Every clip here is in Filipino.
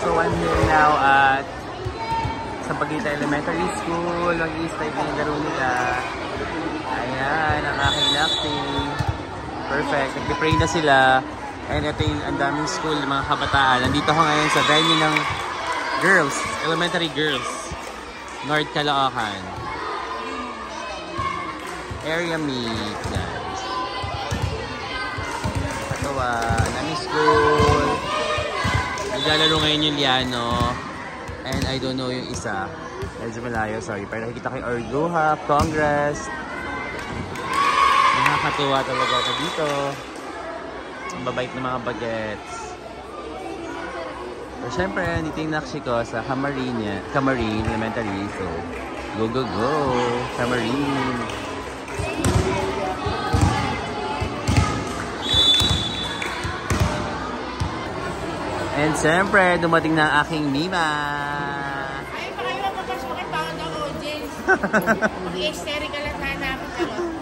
So I'm here now at Sampaguita Elementary School. Mag-i-stay na yung laro nila. Ayan, ang aking lakti. Perfect. Nag-pray na sila. And ito yung ang daming school, mga kabataan. Nandito ako ngayon sa venue ng girls, elementary girls. North Caloocan. Area meet, guys. Katawa, naming school. Naglalaro ngayon yung Liano. And I don't know yung isa. Medyo malayo, sorry. Pero nakikita ko yung Orguha, Congress. Nakakatuwa talaga ako dito. Ang babait ng mga bagets. So, syempre, dito yung nakshi ko sa Camarine Elementary. So, go, go, go! Camarine! And syempre, dumating na ang aking Mima! Ay, baka yung magpapasukin, pangod ako, James. Mag-hysterical at hanapin ka ron.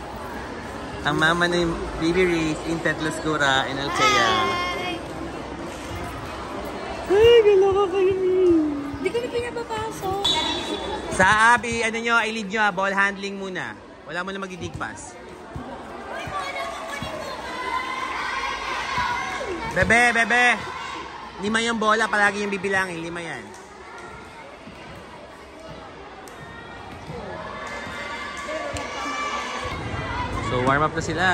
Ang mama ni Bibi Reese, Intet Lascura, and Althea. Ay, gala ka kayo, Hindi ko na pinapapasok. Sa Abi, ano nyo, i-lead nyo ha, ball handling muna. Wala mo na mag-i-dig-pass. Bebe, bebe! 5 yung bola, palagi yung bibilangin. 5 yan. So, warm up na sila.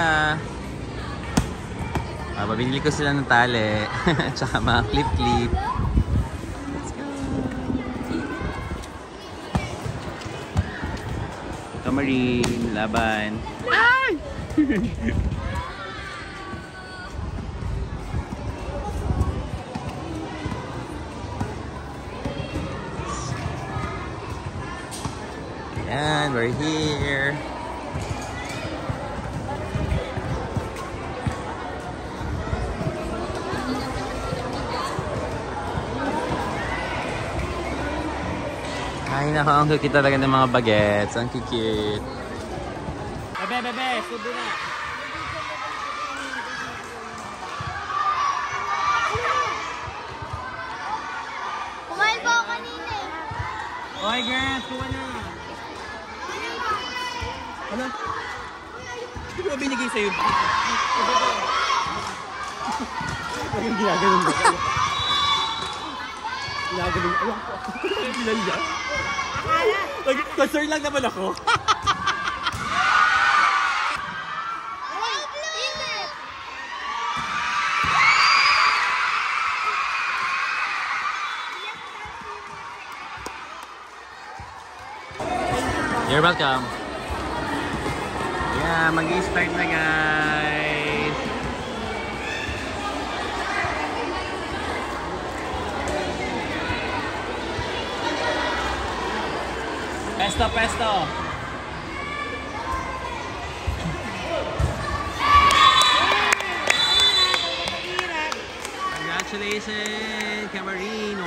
Babinili ko sila ng tali. Tsaka mga clip-clip. Let's go! Camarine, laban. Ay! And we're here. Ay, nako, ang cute talaga ng mga bagets. Ang cute. Bebe, bebe, subo na. Kumain po ako kanina eh. Okay, girls, kuha na. Ano? Hindi ko ba binigay sa'yo? Parang ginagaling ba? Ginagaling. Alam ko. Bilan niya. Concern lang naman ako. You're welcome. Yeah, mag-i-start na guys. Pesto, pesto. Congratulations, Camarine, 1-0.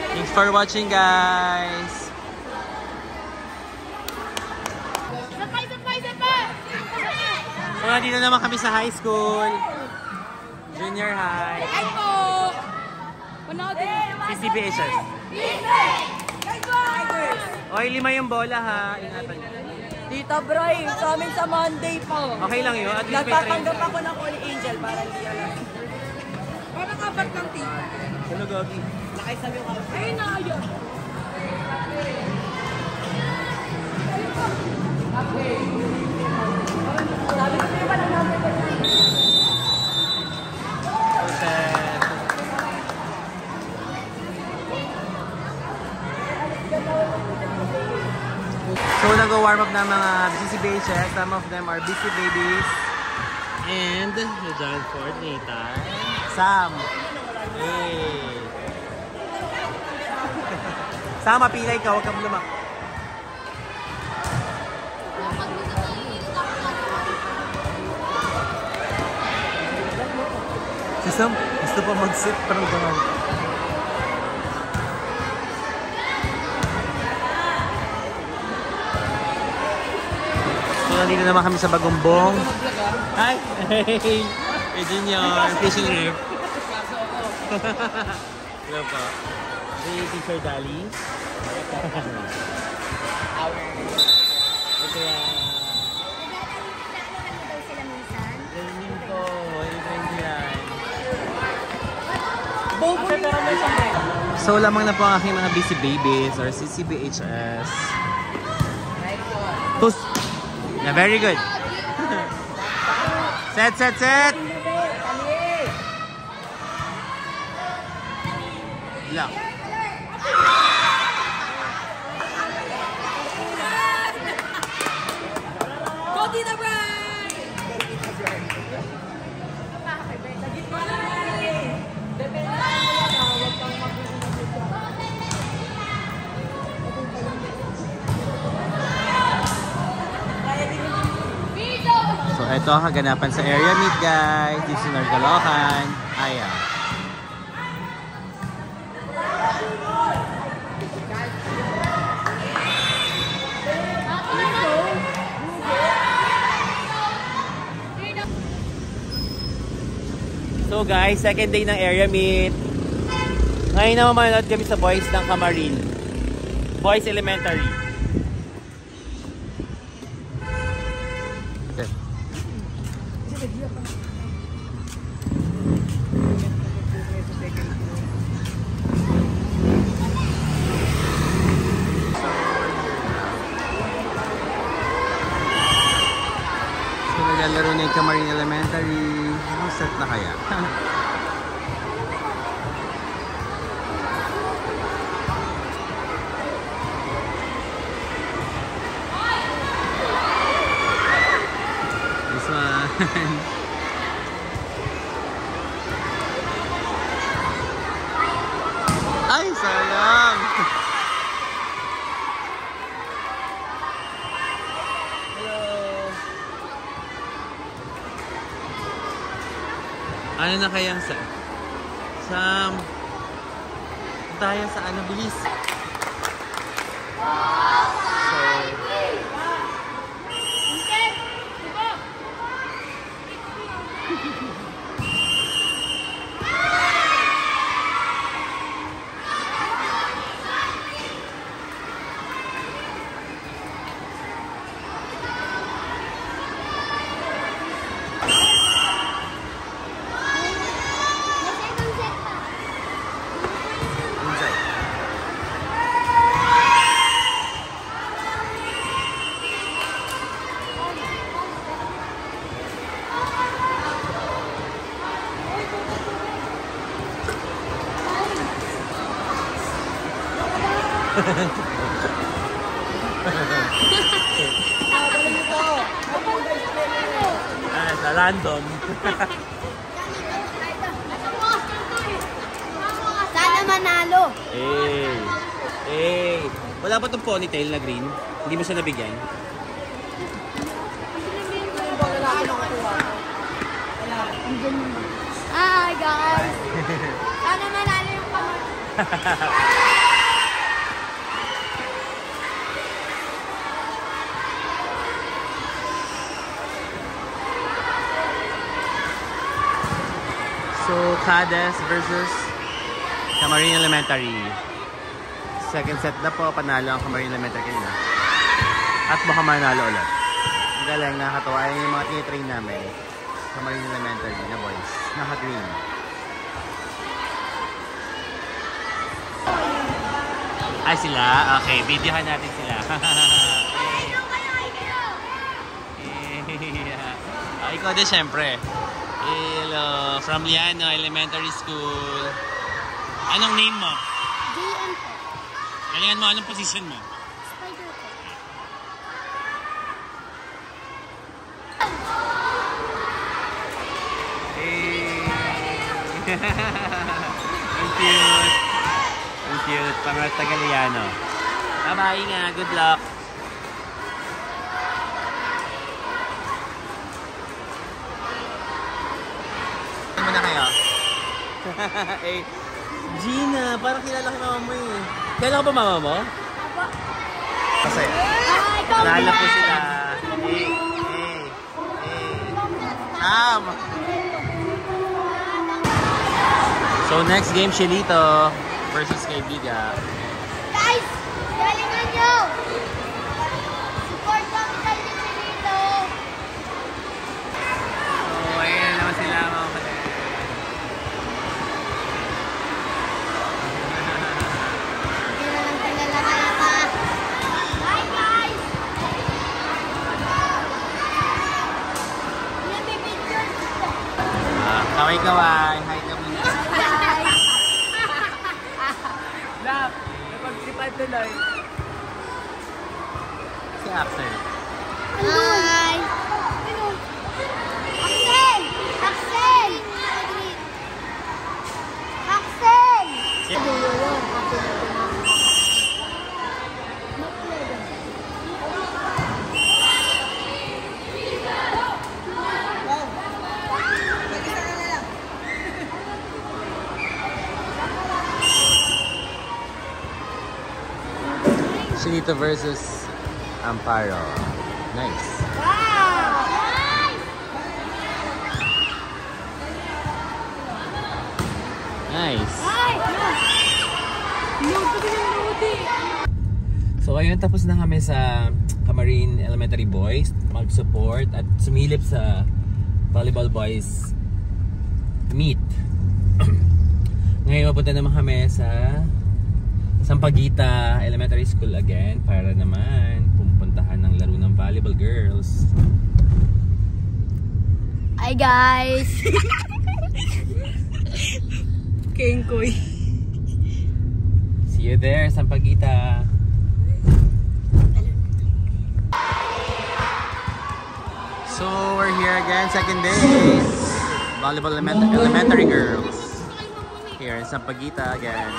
Thanks for watching, guys. So, nandito naman kami sa high school. Junior high. Ay po! CCBHS. Oy, 5 yung bola ha. Ingatan nyo. Tita Bray, sa amin sa Monday po. Okay lang yun. At least may Nagtatanggap ako ng Holy Angel para hindi alam. Parang apat ng tita. Hello, Gogi. Nakay sa yung house. Ayun na, ayun. Sabi ko na pala namin. So, nag-warm up na mga BCBHS. Some of them are busy babies. And, the John Ford, Nathan. Sam. Hey. Sam, mapilay ka. Huwag kang lumak. Si Sam, gusto pa mag-sit. Parang gano'n. nandito naman kami sa Bagumbong. Hi! Hey! Hey, Junior! Fishing rip. Hello po. Hey, Teacher Dali. Okay, training ko. Training yan. So, lamang na po ang aking mga busy babies or CCBHS. Push! Yeah, very good. Set, set, set! Lock. Go Tita Bray! So, ito ang kaganapan sa area meet, guys. Dito sa Nargalokan. Ayan. So guys, second day ng area meet. Ngayon naman manood kami sa boys ng Camarin. Boys Elementary. Okay. So naglalaro na yung Camarin Elementary. Anong set na kaya? This one. Ay, sayang! Ano na kayang sa tayo sa ano, bilis. So, sa random. Sana manalo. Wala pa itong ponytail na green? Hindi mo siya nabigyan? Hi guys. Sana manalo yung kamay. So, Cades versus Camarin Elementary. Second set na po, panalo ang Camarin Elementary kanina. At baka manalo ulit. Ang galing, nakakatawa. Ayan yung mga tinitrain namin. Camarin Elementary na boys. Naka-green. Ay, sila? Okay, videohan natin sila. Ikaw din syempre. Hello, from Liano Elementary School. Anong name mo? JM po. Galingan mo, anong position mo? Spider po. Hey! Ang cute! Ang cute, pangalat taga Liano. Bye-bye nga, good luck! Ano na kayo? Eh, Gina, parang kilala ko mama mo eh. Kilala ko ba mama mo? Apo. Masaya. Ikaw Kilala na. po sila. Hey. Sam! So next game, Chilito versus Kaibiga. Guys, galingan nyo! Support kami tayo ni Chilito! So ayan naman sila mga kapatid. Hindi na lang pinalakaya pa. Hi guys! Yan, may picture. Kaway-kaway. Hi ka muna. Lap, napag-sipan tuloy. Si Axel. Hi! Axel! Axel! Axel! Chilito versus Amparo. Nice. Wow! Nice. Nice! So ayun, tapos na kami sa Camarine Elementary Boys mag-support at sumilip sa Volleyball Boys meet. Ngayon mapunta naman kami sa Sampaguita Elementary School again para naman pupuntahan ng laro ng volleyball girls. Hi guys! Kengkoy. See you there, Sampaguita. So we're here again, second day. Volleyball elementary girls. Here in Sampaguita again.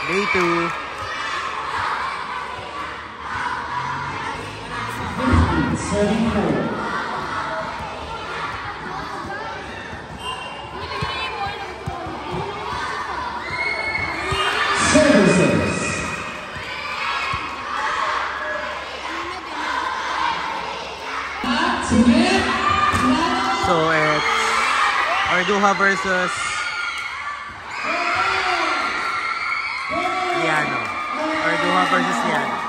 Day 2. So it's Orduha versus Liano. Orduha versus Liano.